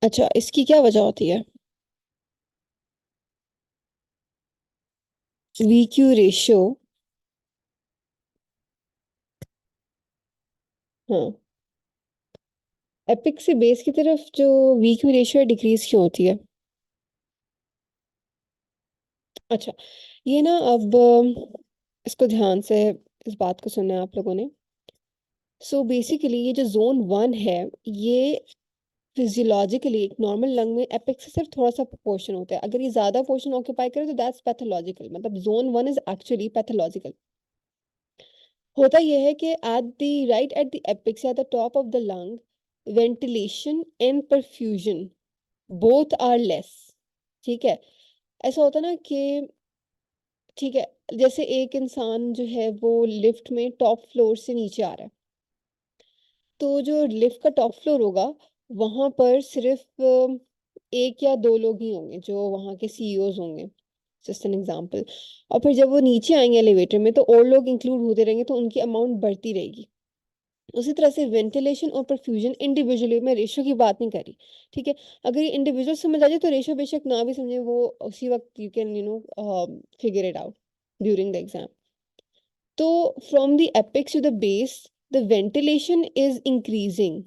अच्छा, इसकी क्या वजह होती है? VQ ratio. हाँ। एपिक से बेस की तरफ जो वीक्यू रेशियो डिक्रीज क्यों होती है? अच्छा, ये ना अब इसको ध्यान से इस बात को सुनना है आप लोगों ने। सो बेसिकली ये जो जोन 1 है, ये फिजियोलॉजिकली एक नॉर्मल लंग में एपेक्स से सिर्फ थोड़ा सा पोर्शन होता है। अगर ये ज्यादा पोर्शन ऑक्यूपाई करे तो दैट्स पैथोलॉजिकल, मतलब जोन 1 इज एक्चुअली पैथोलॉजिकल। होता यह है कि at the right at the apex at the top of the lung, ventilation and perfusion both are less. ठीक है। ऐसा होता ना कि, ठीक है, जैसे एक इंसान जो है वो लिफ्ट में टॉप फ्लोर से नीचे आ रहा है, तो जो लिफ्ट का टॉप फ्लोर होगा वहां पर सिर्फ एक या दो लोग ही होंगे जो वहां के सीईओज होंगे, जस्ट एन एग्जांपल। और फिर जब वो नीचे आएंगे एलिवेटर में तो और लोग इंक्लूड होते रहेंगे, तो उनकी अमाउंट बढ़ती रहेगी। उसी तरह से वेंटिलेशन और परफ्यूजन इंडिविजुअली, मैं रेशियो की बात नहीं करी, ठीक है। अगर ये इंडिविजुअल समझ आ जाए तो रेशियो बेशक ना भी समझे, वो उसी वक्त you can figure it out during the exam. तो from the apex to the base, the ventilation is increasing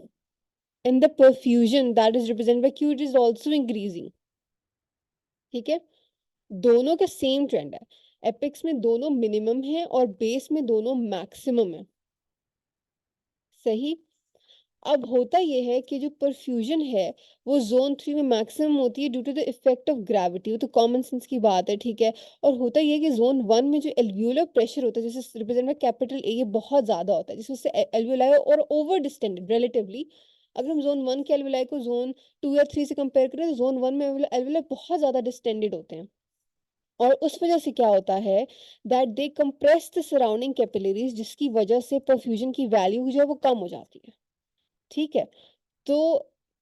and the perfusion that is represented by Q is also increasing। ठीक है। दोनों का सेम ट्रेंड है। Epics में दोनों minimum है और बेस में दोनों मैक्सिमम है। सही। अब होता यह है कि जो परफ्यूजन है वो जोन 3 में मैक्सिमम होती है due to the effect of gravity. वो तो कॉमन सेंस की बात है, ठीक है। और होता यह है कि जोन 1 में जो एल्वियोलर प्रेशर होता है, जैसे रिप्रेजेंट बाय कैपिटल ए, ये बहुत ज्यादा होता है, जिससे एल्वियोलाई और ओवर डिस्टेंडेड रिलेटिवली। अगर हम जोन 1 के एल्वियोलाई को जोन 2 या 3 से कंपेयर करें तो जोन 1 में एल्वियोलाई बहुत ज्यादा डिस्टेंडेड होते हैं। और उस वजह से क्या होता है, that they compress the surrounding capillaries, जिसकी वजह से परफ्यूजन की वैल्यू जो है वो कम हो जाती है। ठीक है। तो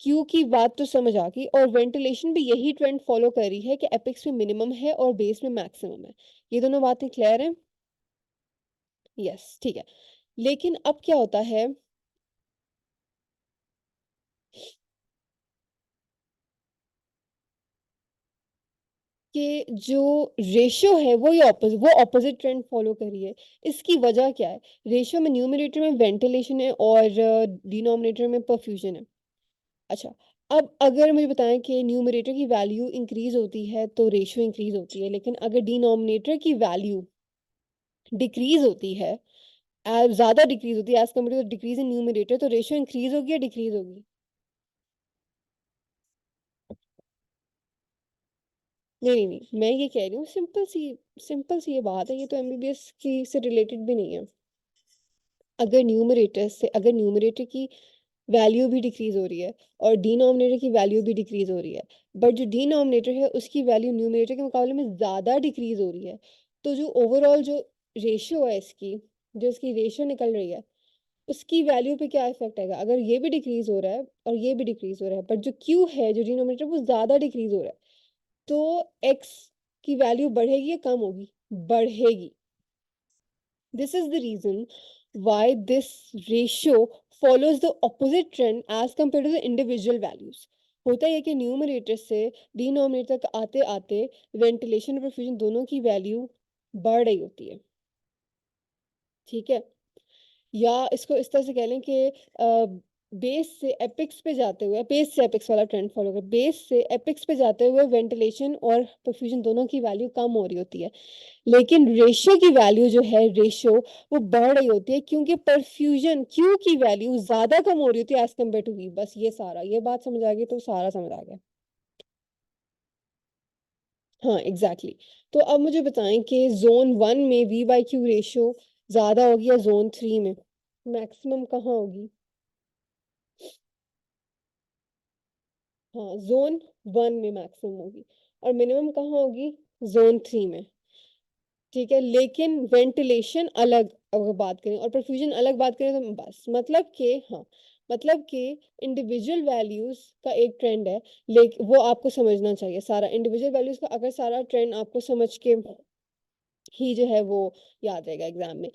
क्यू की बात तो समझ आ गई, और वेंटिलेशन भी यही ट्रेंड फॉलो कर रही है कि एपेक्स में मिनिमम है और बेस में मैक्सिमम है। ये दोनों बातें क्लियर है? यस, ठीक है। लेकिन अब क्या होता है कि जो रेशियो है वो ऑपोजिट ट्रेंड फॉलो कर रही है। इसकी वजह क्या है? रेशियो में न्यूमरेटर में वेंटिलेशन है और डिनोमिनेटर में परफ्यूजन है। अच्छा, अब अगर मुझे बताएं कि न्यूमरेटर की वैल्यू इंक्रीज होती है तो रेशियो इंक्रीज होती है, लेकिन अगर डिनोमिनेटर की वैल्यू डिक्रीज होती है, ज्यादा डिक्रीज होती है as compare to decrease in numerator, तो रेशियो इंक्रीज होगी या डिक्रीज होगी? नहीं नहीं नहीं, मैं ये कह रही हूँ सिंपल सी ये बात है, ये तो एमबीबीएस की से रिलेटेड भी नहीं है। अगर न्यूमरेटर की वैल्यू भी डिक्रीज हो रही है और डिनोमिनेटर की वैल्यू भी डिक्रीज हो रही है, बट जो डिनोमिनेटर है उसकी वैल्यू न्यूमरेटर के मुकाबले में ज्यादा डिक्रीज हो रही है, तो जो ओवरऑल जो रेशियो है इसकी, जो इसकी रेशियो निकल रही है, उसकी वैल्यू पे क्या इफेक्ट आएगा? अगर ये भी डिक्रीज हो रहा है और ये भी डिक्रीज हो रहा है, बट जो क्यू है, जो डिनोमिनेटर, वो ज्यादा डिक्रीज हो रहा है, तो एक्स की वैल्यू बढ़ेगी या कम होगी? बढ़ेगी। This is the reason why this ratio follows the opposite trend as compared to the individual values। होता है कि न्यूमरेटर से डिनोमिनेटर तक आते आते वेंटिलेशन और परफ्यूजन दोनों की वैल्यू बढ़ रही होती है। ठीक है। या इसको इस तरह से कह लें कि बेस से एपिक्स वाला ट्रेंड फॉलो कर, बेस से एपिक्स पे जाते हुए वेंटिलेशन और परफ्यूजन दोनों की वैल्यू कम हो रही होती है, लेकिन रेशियो की वैल्यू जो है, रेशियो वो बढ़ रही होती है, क्योंकि परफ्यूजन क्यू की वैल्यू ज्यादा कम हो रही होती है एज कम्पेयर टू वी। बस ये बात समझ आ गई तो सारा समझ आ गया। हाँ, एग्जैक्टली exactly। तो अब मुझे बताएं कि जोन 1 में V/Q रेशियो ज्यादा होगी या जोन 3 में? मैक्सिमम कहाँ होगी? हाँ, जोन 1 में मैक्सिमम होगी। और मिनिमम कहाँ होगी? जोन 3 में। ठीक है। लेकिन वेंटिलेशन अलग अगर बात करें और परफ्यूजन अलग बात करें तो बस मतलब कि, हाँ, मतलब कि इंडिविजुअल वैल्यूज का एक ट्रेंड है, लेकिन वो आपको समझना चाहिए सारा इंडिविजुअल वैल्यूज का। अगर सारा ट्रेंड आपको समझ के ही जो है वो याद रहेगा एग्जाम में।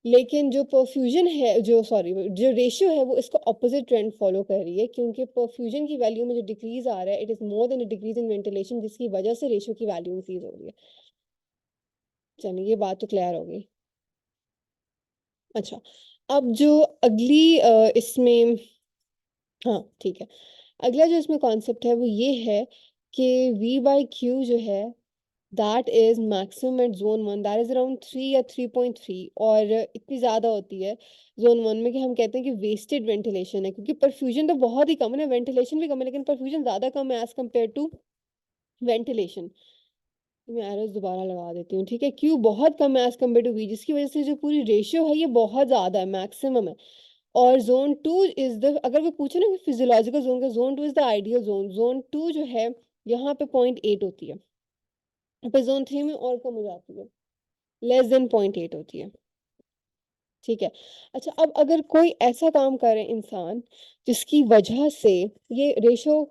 लेकिन जो परफ्यूजन है, जो रेशियो है वो इसका ऑपोजिट ट्रेंड फॉलो कर रही है, क्योंकि परफ्यूजन की वैल्यू में जो डिक्रीज आ रहा है, it is more than a decrease in ventilation, जिसकी वजह से रेशियो की वैल्यू इंक्रीज हो रही है। चलिए, ये बात तो क्लियर हो गई। अच्छा, अब जो अगली इसमें, हाँ ठीक है, अगला जो इसमें कॉन्सेप्ट है वो ये है कि V बाई क्यू जो है, that is maximum at zone one, that is around 3 या 3.3, और इतनी ज़्यादा होती है जोन वन में कि हम कहते हैं कि वेस्टेड वेंटिलेशन है, क्योंकि परफ्यूजन तो बहुत ही कम है ना, वेंटिलेशन भी कम है लेकिन परफ्यूजन ज़्यादा कम है एज कम्पेयर टू वेंटिलेशन। मैं एरोस दोबारा लगा देती हूँ, ठीक है, क्यू बहुत कम है एज कम्पेयर टू वी, जिसकी वजह से जो पूरी रेशियो है ये बहुत ज़्यादा है, मैक्सिमम है। और जोन टू इज द, अगर वो पूछे ना कि फिजियोलॉजिकल जोन का, zone two is the ideal zone. Zone two जो है यहाँ पे 0.8 होती है, फिर जोन थ्री में और कम हो जाती है, लेस देन 0.8 होती है, ठीक है। अच्छा, अब अगर कोई ऐसा काम करे इंसान जिसकी वजह से ये रेशो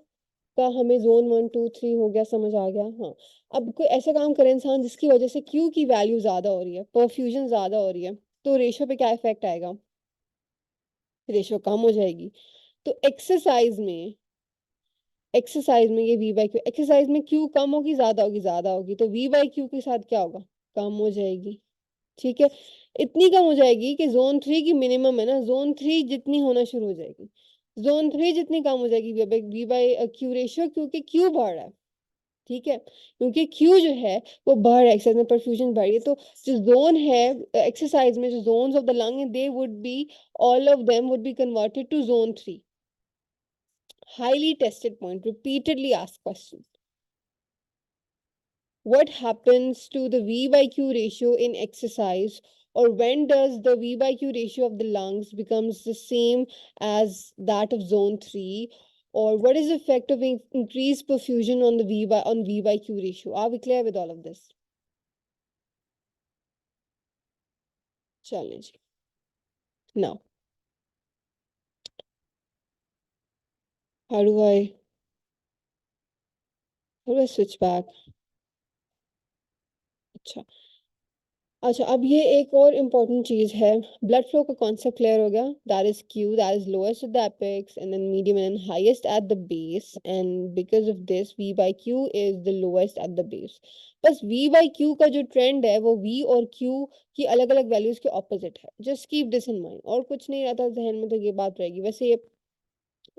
का, हमें जोन वन टू थ्री हो गया, समझ आ गया, हाँ। अब कोई ऐसा काम करे इंसान जिसकी वजह से क्यू की वैल्यू ज्यादा हो रही है, परफ्यूजन ज्यादा हो रही है, तो रेशो पे क्या इफेक्ट आएगा? रेशो कम हो जाएगी। तो एक्सरसाइज में ये वी बाई क्यू, एक्सरसाइज में क्यू कम होगी, ज्यादा होगी, ज्यादा होगी, तो वी बाई क्यू के साथ क्या होगा? कम हो जाएगी, ठीक है। इतनी कम हो जाएगी कि जोन थ्री की मिनिमम है ना, जोन थ्री जितनी होना शुरू हो जाएगी, जोन थ्री जितनी कम हो जाएगी वी बाई क्यू रेशियो, क्योंकि क्यू बढ़ रहा है, ठीक है, क्योंकि क्यू जो है वो बढ़ रहा है, एक्सरसाइज में परफ्यूजन बढ़ रही है, तो जो जोन है एक्सरसाइज में, जो zones of the lung, they would be, all of them would be converted to zone three. Highly tested point, repeatedly asked question. What happens to the V by Q ratio in exercise, or when does the V by Q ratio of the lungs becomes the same as that of zone 3, or what is the effect of increased perfusion on the V by Q ratio? Are we clear with all of this? Challenge. Now, how do I switch back? अच्छा, अच्छा, अब ये एक और important चीज है, blood flow का concept clear हो गया, that is Q, that is lowest at the apex and then medium and highest at the base, and because of this V by Q is the lowest at the base. बस V by Q का जो trend है वो we और Q की अलग अलग values के ऑपोजिट है, just keep this in mind, और कुछ नहीं रहता जहन में, तो ये बात रहेगी। वैसे ये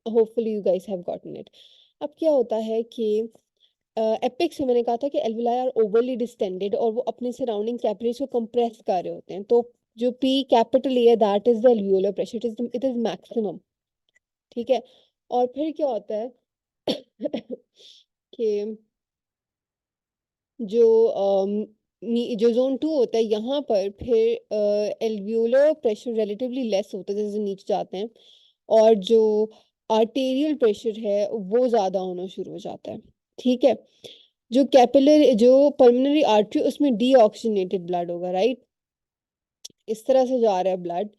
hopefully you guys have gotten it. अब क्या होता है कि एपिक्स में मैंने कहा था कि एल्विलाई आर ओवरली डिस्टेंडेड, और वो अपने सराउंडिंग कैपिलरीज को कंप्रेस कर रहे होते हैं, तो जो पी कैपिटल ए है, that is the alveolar pressure, it is maximum, ठीक है। और फिर क्या होता है कि जो जो जोन टू होता है यहाँ पर, फिर एल्वियोलर प्रेशर रिलेटिवली लेस होता है जैसे नीचे जाते हैं, और जो आर्टेरियल प्रेशर है वो ज्यादा होना शुरू हो जाता है, ठीक है। जो पल्मोनरी आर्टरी, उसमें डीऑक्सीजनेटेड ब्लड होगा, राइट, इस तरह से जा रहा है ब्लड,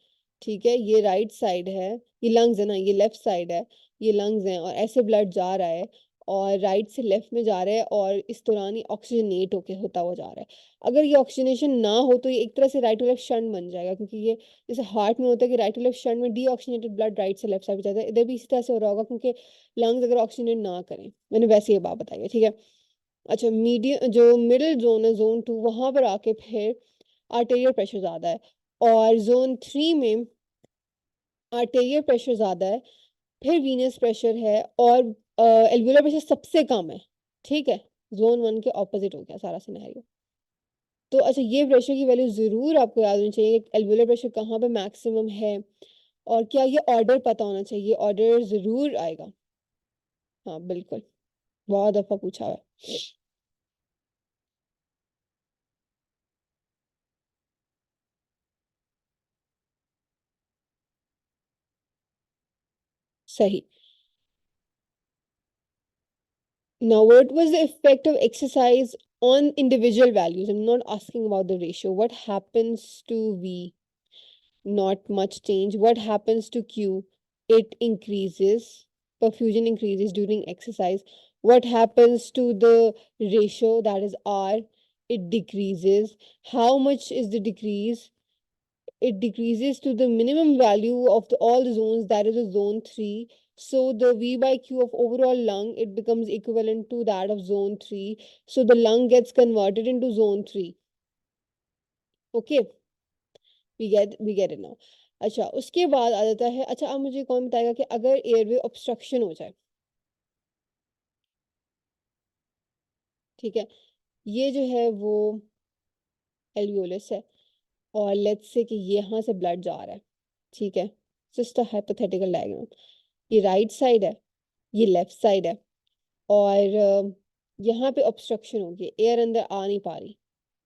ठीक है, ये राइट साइड है, ये लंग्स है ना, ये लेफ्ट साइड है, ये लंग्स हैं, और ऐसे ब्लड जा रहा है, और राइट से लेफ्ट में जा रहा है, और इस दौरान ही ऑक्सीजनेट होता हुआ जा रहा है। अगर ये ऑक्सीजनेशन ना हो तो ये एक तरह से राइट टू लेफ्ट शंट बन जाएगा, क्योंकि ये जैसे हार्ट में होता है कि राइट टू लेफ्ट शंट में डीऑक्सीजनेटेड ब्लड राइट से लेफ्ट साइड जाता है, इधर भी इसी तरह से हो रहा होगा, क्योंकि लंग्स अगर ऑक्सीजनेट ना करें, मैंने वैसे ये बात बताई है, ठीक है। अच्छा, मीडियम जो मिडिल जोन है, जोन टू, वहां पर आके फिर आर्टेरियल प्रेशर ज्यादा है, और जोन थ्री में आर्टेरियल प्रेशर ज्यादा है, फिर वीनस प्रेशर है, और एल्वुलर प्रेशर सबसे कम है, ठीक है। जोन वन के ऑपोजिट हो गया सारा सिनेरियो। तो अच्छा, ये प्रेशर की वैल्यू जरूर आपको याद होनी चाहिए, एल्वुलर प्रेशर कहाँ पे मैक्सिमम है, और क्या ये ऑर्डर पता होना चाहिए, ऑर्डर जरूर आएगा, हाँ बिल्कुल, बहुत दफा पूछा हुआ है। सही। Now, what was the effect of exercise on individual values? I'm not asking about the ratio. What happens to V? Not much change. What happens to Q? It increases. Perfusion increases during exercise. What happens to the ratio, that is R? It decreases. How much is the decrease? it decreases to the minimum value of all the zones, that is a zone 3. So the V by Q of overall lung, it becomes equivalent to that of zone 3. So the lung gets converted into zone 3. Okay, we get it now. अच्छा, उसके बाद आ जाता है, अच्छा अब मुझे कौन बताएगा कि अगर एयरवे ऑब्स्ट्रक्शन हो जाए, ठीक है, ये जो है वो एल्वियोलस है, और लेट्स से कि यहाँ से ब्लड जा रहा है, ठीक है, जस्ट अ हाइपोथेटिकल डायग्राम, ये राइट साइड है, ये लेफ्ट साइड है, और यहाँ पे ऑब्स्ट्रक्शन हो गई, एयर अंदर आ नहीं पा रही,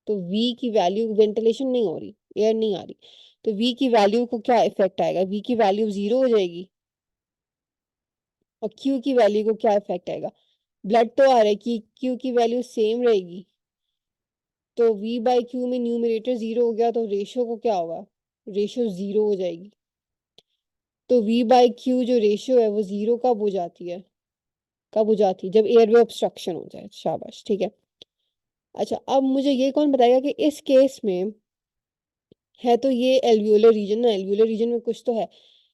तो वी की वैल्यू, वेंटिलेशन नहीं हो रही, एयर नहीं आ रही, तो वी की वैल्यू को क्या इफेक्ट आएगा, वी की वैल्यू 0 हो जाएगी, और क्यू की वैल्यू को क्या इफेक्ट आएगा, ब्लड तो आ रहा है कि क्यू की वैल्यू सेम रहेगी, तो v बाई क्यू में न्यूमरेटर 0 हो गया, तो रेशियो को क्या होगा, रेशियो 0 हो जाएगी, तो v बाई क्यू जो रेशियो है वो 0 कब हो जाती है, कब हो जाती है, जब एयरवे ऑब्स्ट्रक्शन हो जाए, शाबाश, ठीक है। अच्छा, अब मुझे ये कौन बताएगा कि इस केस में है तो ये एल्वियोलर रीजन ना, एल्वियोलर रीजन में कुछ तो है,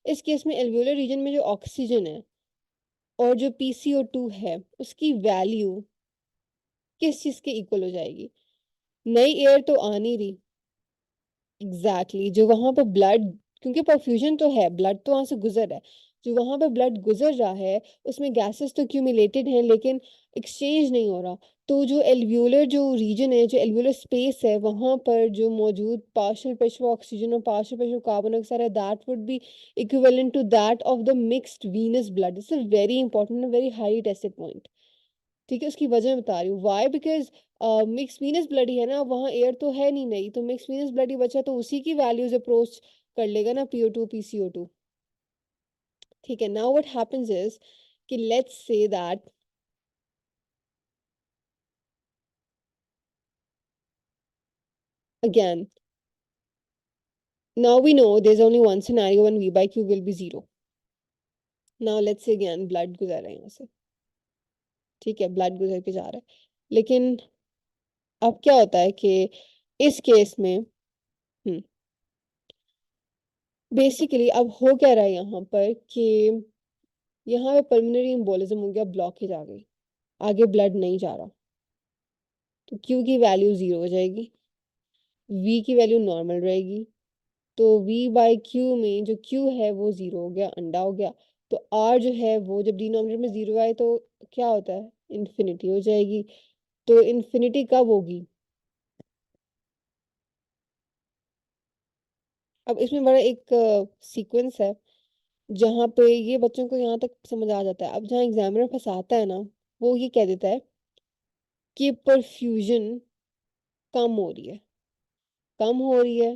इस केस में एल्वियोलर रीजन में जो ऑक्सीजन है और जो PCO2 है, उसकी वैल्यू किस चीज के इक्वल हो जाएगी, नई एयर तो आ नहीं रही, एग्जैक्टली जो वहां पर ब्लड, क्योंकि परफ्यूजन तो है, ब्लड तो वहां से गुजर रहा है, जो वहां पर ब्लड गुजर रहा है उसमें गैसेस तो क्यूमुलेटेड हैं लेकिन एक्सचेंज नहीं हो रहा, तो जो एल्वियोलर जो रीजन है, जो एल्वियोलर स्पेस है, वहां पर जो मौजूद पार्शियल प्रेशर ऑक्सीजन और पार्शियल प्रेशर कार्बन डाइऑक्साइड है, that would be equivalent to that of the mixed venous blood. This is very important, very highly tested point, ठीक है, उसकी वजह मैं बता रही हूँ, why, because mix venous blood ही है ना, वहाँ एयर तो है नहीं, तो मिक्स वीनस ब्लड ही बचा, तो उसी की वैल्यूज अप्रोच कर लेगा ना, PO2 PCO2, ठीक है। नाउ व्हाट हैपेंस इज कि let's say that again, now we know there's only one scenario when V by Q will be 0. now let's say again blood गुजर रहा है यहाँ से, ठीक है, ब्लड गुजर के जा रहा है, लेकिन अब क्या होता है कि इस केस में बेसिकली अब हो क्या रहा है यहाँ पर कि यहाँ पे पल्मोनरी एम्बोलिज्म हो गया, ब्लॉकेज आ गई, आगे ब्लड नहीं जा रहा, तो क्यू की वैल्यू 0 हो जाएगी, वी की वैल्यू नॉर्मल रहेगी, तो वी बाई क्यू में जो क्यू है वो 0 हो गया, अंडा हो गया, तो आर जो है वो जब डिनोमिनेटर में 0 आए तो क्या होता है, इन्फिनिटी हो जाएगी, तो इन्फिनिटी कब होगी, अब इसमें बड़ा एक सीक्वेंस है जहाँ पे ये बच्चों को यहाँ तक समझ आ जाता है, अब जहाँ एग्जामिनर फंसाता है ना, वो ये कह देता है कि परफ्यूजन कम हो रही है, कम हो रही है,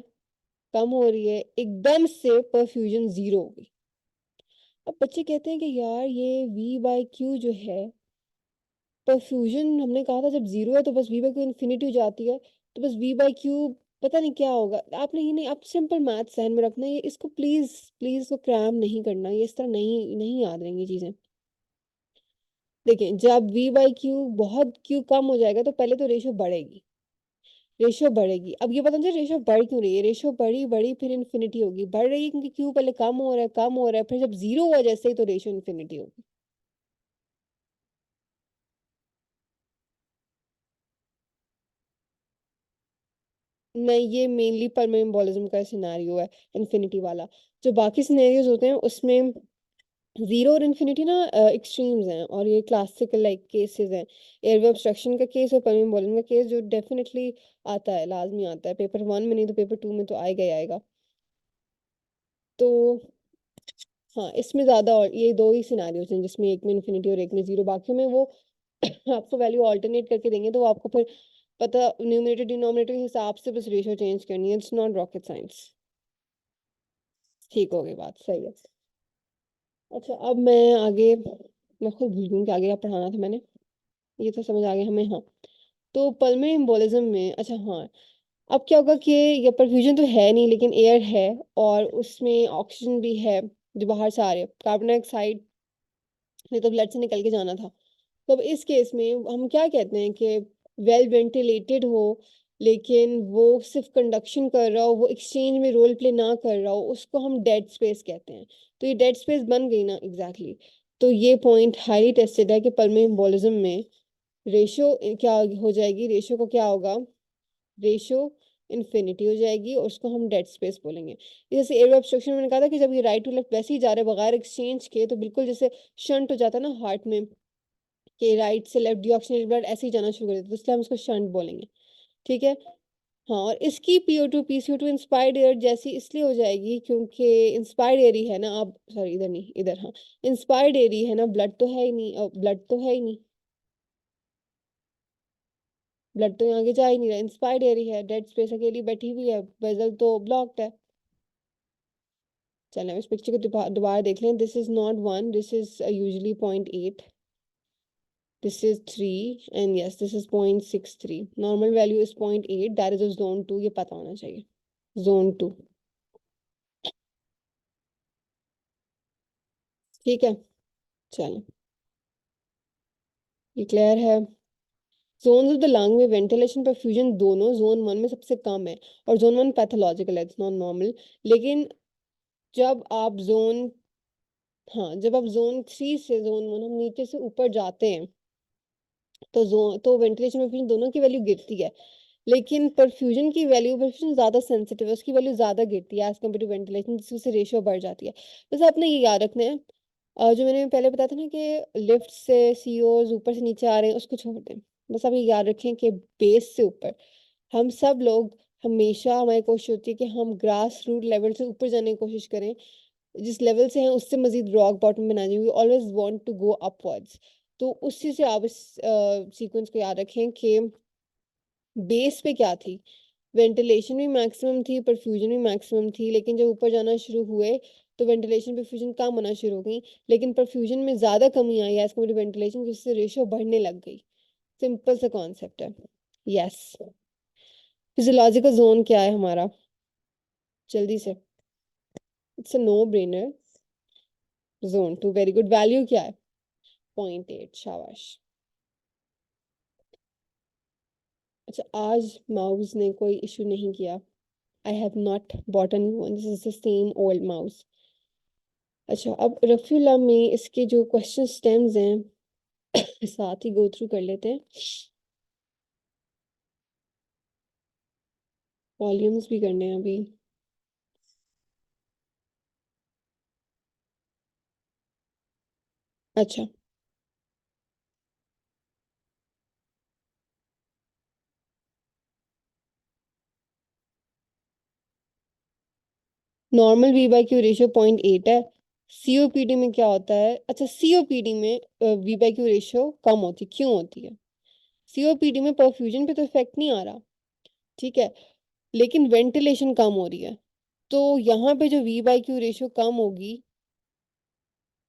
कम हो रही है, एकदम से परफ्यूजन 0 हो गई। अब बच्चे कहते हैं कि यार ये V बाई क्यू जो है, परफ्यूजन हमने कहा था जब 0 है तो बस V बाई क्यू इन्फिनिटी हो जाती है, तो बस V बाई क्यू पता नहीं क्या होगा, आपने ये नहीं, आप सिंपल मैथ सहन में रखना, ये इसको प्लीज प्लीज इसको क्रैम नहीं करना, ये इस तरह नहीं नहीं याद रहेंगी चीजें। देखिए, जब V बाई क्यू बहुत क्यू कम हो जाएगा तो पहले तो रेशियो बढ़ेगी, रेशियो बढ़ेगी, अब ये पता नहीं रेशियो बढ़ क्यों रही है, रेशियो बढ़ी बढ़ी फिर इन्फिनिटी होगी, बढ़ रही है क्योंकि क्यू पहले कम हो रहा है, कम हो रहा है, फिर जब 0 हुआ जैसे ही तो रेशियो इन्फिनिटी होगी। नहीं, ये मेनली परमेम्बोलिज्म का सिनेरियो है, इन्फिनिटी वाला, जो बाकी सिनेरियोज होते हैं उसमें 0 और इन्फिनिटी ना एक्सट्रीम्स हैं, और ये क्लासिकल लाइक केसेस हैं, एयरवे ऑब्स्ट्रक्शन का केस और परमेम्बोलिज्म का केस जो डेफिनेटली आता है, लाजमी आता है, पेपर 1 में नहीं तो पेपर 2 में तो आएगा ही आएगा, तो हाँ, इसमें ज्यादा, और ये दो ही सिनेरियोज हैं जिसमें एक में इन्फिनिटी और एक में 0, बाकी में वो आपको वैल्यू ऑल्टरनेट करके देंगे, तो आपको फिर पता न्यूमरेटर डिनोमिनेटर के हिसाब से बस रेशियो चेंज करनी है, इट्स नॉट रॉकेट साइंस। ठीक हो गई बात, सही है। अच्छा, अब मैं आगे, मैं खुद भूल गई कि आगे क्या पढ़ाना था मैंने, ये तो समझ आ गया हमें, हाँ, तो पल्मोनरी एम्बोलिज्म में, अच्छा हाँ, अब क्या होगा कि ये परफ्यूजन तो है नहीं लेकिन एयर है, और उसमें ऑक्सीजन भी है, जो बाहर से आ रहे हैं, कार्बन डाइऑक्साइड ने तो ब्लड से निकल के जाना था, तो अब इस केस में हम क्या कहते हैं कि वेल वेंटिलेटेड हो लेकिन वो सिर्फ कंडक्शन कर रहा हो, वो एक्सचेंज में रोल प्ले ना कर रहा हो, उसको हम डेड स्पेस कहते हैं। तो ये डेड स्पेस बन गई ना, एग्जैक्टली तो ये पॉइंट हाईली टेस्टेड है कि पल्मोनरी एम्बोलिज्म में रेशो क्या हो जाएगी, रेशो को क्या होगा, रेशो इन्फिनिटी हो जाएगी और उसको हम डेड स्पेस बोलेंगे। जैसे एयर ऑब्स्ट्रक्शन मैंने कहा था कि जब ये राइट टू लेफ्ट वैसे ही जा रहे हैं बगैर एक्सचेंज के, तो बिल्कुल जैसे शंट हो जाता है ना हार्ट में, कि राइट से लेफ्ट डिऑक्सीजनेटेड ब्लड ऐसे ही जाना शुरू कर देता है, तो इसलिए हम इसको शंट बोलेंगे। ठीक है। हाँ, और इसकी PO2 PCO2 इंस्पायर्ड एयर जैसी इसलिए हो जाएगी क्योंकि इंस्पायर्ड एयर ही है ना, अब सॉरी इधर नहीं इधर, हाँ इंस्पायर्ड एयर ही है ना, ब्लड तो है ही नहीं, ब्लड तो है ही नहीं, ब्लड तो यहाँ आगे जा ही नहीं रहा, इंस्पायर्ड एयर ही है, डेड स्पेस अकेली बैठी हुई है, वेसल तो ब्लॉक्ड है। चलें इस पिक्चर को दोबारा देख लें। This is not 1, this is usually 0.8, this is 3 and yes this is 0.63, normal value is 0.8, that is zone 2, ये पता होना चाहिए, जोन 2। ठीक है। चलो ये क्लियर है। जोन्स ऑफ द लंग में वेंटिलेशन परफ्यूजन दोनों जोन 1 में सबसे कम है, और जोन 1 पैथोलॉजिकल है, इट्स नॉट नॉर्मल। लेकिन जब आप जोन, हाँ जब आप जोन 3 से जोन 1, हम नीचे से ऊपर जाते हैं, तो जोन तो वेंटिलेशन परफ्यूजन दोनों की वैल्यू गिरती है, लेकिन परफ्यूजन की वैल्यू, परफ्यूजन ज्यादा सेंसिटिव है, उसकी वैल्यू ज्यादा गिरती है एज कम्पेयर टू वेंटिलेशन, जिससे रेशियो बढ़ जाती है। बस आपने ये याद रखना है, जो मैंने पहले बताया था ना कि लिफ्ट से सीओज ऊपर से नीचे आ रहे हैं, उसको छोड़ दें। बस आप ये याद रखें कि बेस से ऊपर हम सब लोग, हमेशा हमारी कोशिश होती है कि हम ग्रास रूट लेवल से ऊपर जाने की कोशिश करें, जिस लेवल से हैं उससे मजीद रॉक बॉटम में ना जाए, we always want to go upwards. तो उसी से आप इस सीक्वेंस को याद रखें कि बेस पे क्या थी, वेंटिलेशन भी मैक्सिमम थी, परफ्यूजन भी मैक्सिमम थी, लेकिन जब ऊपर जाना शुरू हुए तो वेंटिलेशन परफ्यूजन कम होना शुरू हो गई, लेकिन परफ्यूजन में ज्यादा कमी I as compare to ventilation, जिससे रेशियो बढ़ने लग गई। सिंपल सा कॉन्सेप्ट है। यस। फिजियोलॉजिकल जोन क्या है हमारा, जल्दी से, it's a no brainer, zone 2, very good, value क्या है, 0.8, शाबाश। अच्छा, आज माउस ने कोई इशू नहीं किया, I have not bought a new one, this is the same old mouse. अच्छा, अब रफीला में इसके जो क्वेश्चन स्टेम्स हैं साथ ही गो थ्रू कर लेते हैं, वॉल्यूम्स भी करने हैं अभी। अच्छा, normal V by Q ratio 0.8 है। सीओपीडी में क्या होता है, अच्छा सीओपीडी में वी बाई क्यू रेशियो कम होती है, क्यों होती है? सीओपीडी में परफ्यूजन पे तो इफेक्ट नहीं आ रहा, ठीक है, लेकिन वेंटिलेशन कम हो रही है, तो यहाँ पे जो वी बाई क्यू रेशियो कम होगी,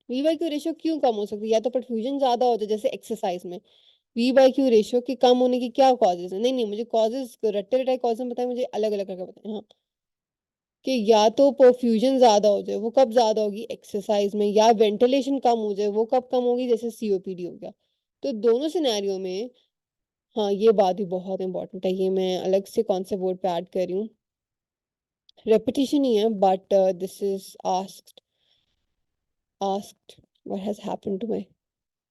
वी बाई क्यू रेशियो क्यों कम हो सकती है, या तो परफ्यूजन ज्यादा हो जाए जैसे एक्सरसाइज में। वी बाई क्यू रेशियो के कम होने की क्या कॉजेज है, नहीं नहीं मुझे कॉजेज रट्टे रटाई कॉजेज बताए, मुझे अलग अलग करके बताए, हाँ। कि या तो परफ्यूजन ज्यादा हो जाए, वो कब ज्यादा होगी, एक्सरसाइज में, या वेंटिलेशन कम हो जाए, वो कब कम होगी, जैसे सीओपीडी हो गया। तो दोनों सिनेरियो में, हाँ ये बात भी बहुत इंपॉर्टेंट है, ये मैं अलग से कॉन्सेप्ट बोर्ड पे ऐड कर रही हूँ, रेपिटेशन ही है, but this is asked what has happened to my,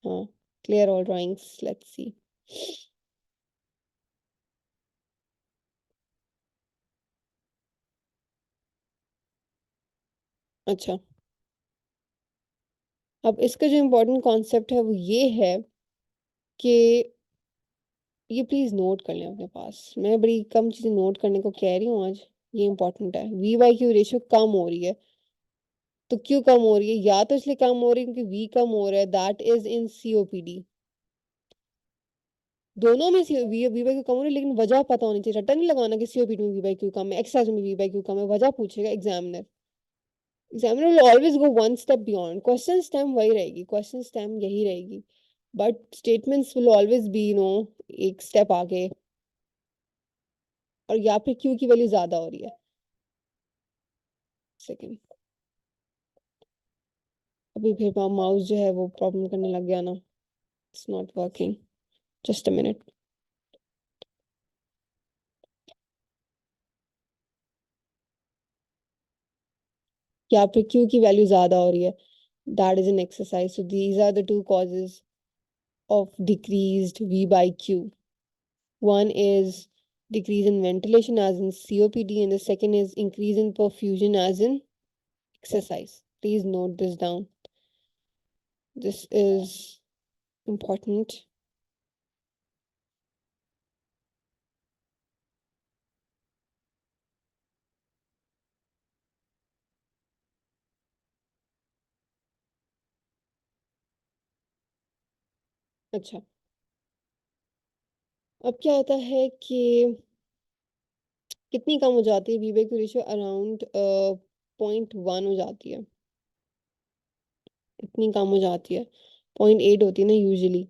हाँ, clear all drawings, let's see. अच्छा, अब इसका जो इम्पोर्टेंट कॉन्सेप्ट है वो ये है कि, ये प्लीज नोट कर लें अपने पास, मैं बड़ी कम चीजें नोट करने को कह रही हूँ आज, ये इंपॉर्टेंट है। वी बाई क्यू रेशियो कम हो रही है, तो क्यों कम हो रही है, या तो इसलिए कम हो रही है क्योंकि वी कम हो रहा है, दैट इज इन सीओपीडी, दोनों में वी बाई क्यू कम हो रही है, लेकिन वजह पता होनी चाहिए, रट्टा नहीं लगाना कि सीओपीडी में वी बाई क्यू कम है, एक्सरसाइज में वी बाई क्यू कम है, वजह पूछेगा examiner. Examiner will always go one step beyond, question stem वही रहेगी, क्वेश्चन स्टेम यही रहेगी, but statements will always be एक स्टेप आगे, और या फिर क्यू की वैल्यू ज्यादा हो रही है। सेकंड, अभी फिर माउस जो है वो प्रॉब्लम करने लग गया ना, it's not working, just a minute. या फिर क्यू की वैल्यू ज्यादा हो रही है, that is an exercise. So these are the two causes of decreased V by Q. One is decrease in ventilation as in COPD, and the second is increase in perfusion as in exercise. Please note this down. This is important. अच्छा, अब क्या होता है कि कितनी कम हो जाती है V by Q ratio? Around 0.1 हो जाती है. इतनी कम हो जाती है. 0.8 होती है ना यूजुअली,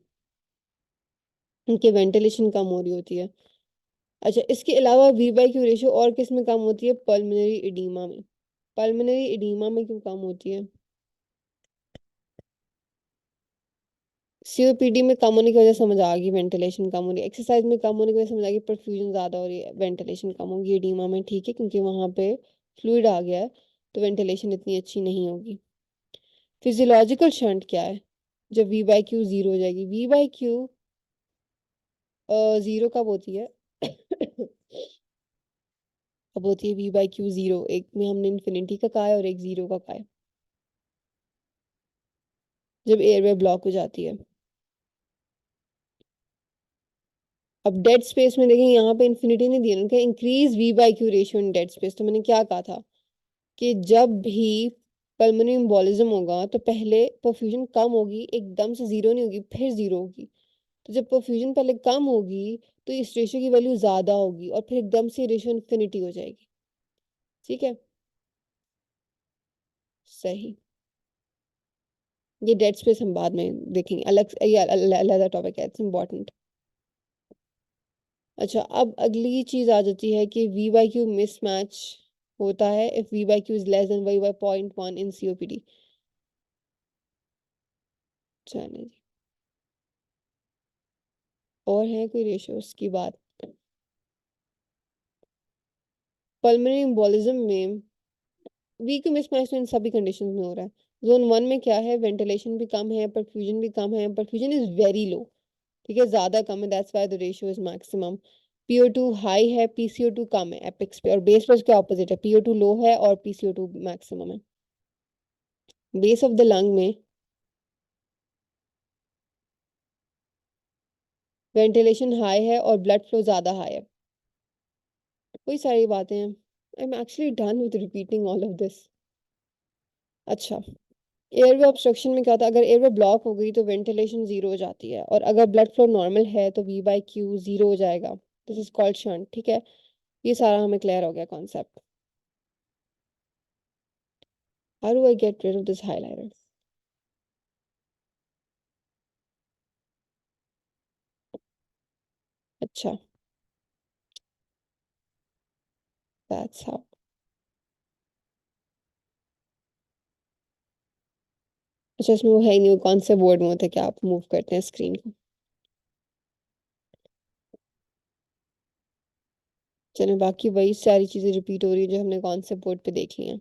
उनके वेंटिलेशन कम हो रही होती है. अच्छा, इसके अलावा वी बाई क्यू रेशियो और किस में कम होती है? पल्मोनरी एडीमा में. पल्मोनरी एडीमा में क्यों कम होती है? सीओपीडी में कम होने की वजह समझ आ गई, वेंटिलेशन कम हो रही है. एक्सरसाइज में कम होने की वजह समझ आ गई, परफ्यूजन ज्यादा हो रही है, वेंटिलेशन कम होगी एडीमा में. ठीक है, क्योंकि वहां पे फ्लूइड आ गया है, तो वेंटिलेशन इतनी अच्छी नहीं होगी. फिजियोलॉजिकल शंट क्या है? जब वी बाई क्यू जीरो हो जाएगी. वी बाई क्यू जीरो कब होती है? अब होती है वी बाई क्यू जीरो, एक में हमने इन्फिनिटी का कहा है और एक जीरो का कहा है, जब एयरवे ब्लॉक हो जाती है. अब डेड स्पेस में देखें, यहाँ पे इन्फिनिटी नहीं दिया उनका, increase V by Q ratio in dead space. तो मैंने क्या कहा था कि जब भी पल्मोनरी एम्बोलिज्म होगा तो पहले परफ्यूजन कम होगी, एकदम से जीरो नहीं होगी, फिर जीरो होगी. तो जब परफ्यूजन पहले कम होगी तो इस रेशियो की वैल्यू ज्यादा होगी और फिर एकदम से रेशियो इन्फिनिटी हो जाएगी. ठीक है, सही. ये डेड स्पेस हम बाद में देखेंगे, अलग ये अलग टॉपिक है, इट्स इम्पोर्टेंट. अच्छा, अब अगली चीज आ जाती है कि वी बाई क्यू मिसमैच होता है if V by Q is less then V by 0.1 in COPD. चलिए जी, और है कोई रेशियोज की बात? पल्मोनरी एम्बोलिज्म में वी क्यू मिसमैच तो इन सभी कंडीशन में हो रहा है. जोन वन में क्या है? वेंटिलेशन भी कम है, परफ्यूजन भी कम है, परफ्यूजन इज वेरी लो. ठीक है, ज्यादा कम है, that's why the ratio is maximum. PO2 high है, PCO2 कम है एपेक्स पे, और बेस पे उसके ऑपोजिट है, PO2 लो है और PCO2 मैक्सिमम है. बेस ऑफ द लंग में वेंटिलेशन हाई है और ब्लड फ्लो ज्यादा हाई है. कोई सारी बातें हैं. I am actually done with repeating all of this. अच्छा, एयरवे ऑब्स्ट्रक्शन में क्या था? अगर एयरवे ब्लॉक हो गई तो वेंटिलेशन जीरो हो जाती है, और अगर ब्लड फ्लो नॉर्मल है तो वी बाई क्यू जीरो हो जाएगा. This is called shunt. ठीक है, ये सारा हमें क्लियर हो गया concept. How do I get rid of this highlighter? अच्छा, दैट्स हाउ. अच्छा, इसमें वो है ही नहीं, वो कौन से बोर्ड में होता है कि आप मूव करते हैं स्क्रीन को? चलो, बाकी वही सारी चीजें रिपीट हो रही है जो हमने कॉन्सेप्ट बोर्ड पे देख ली हैं.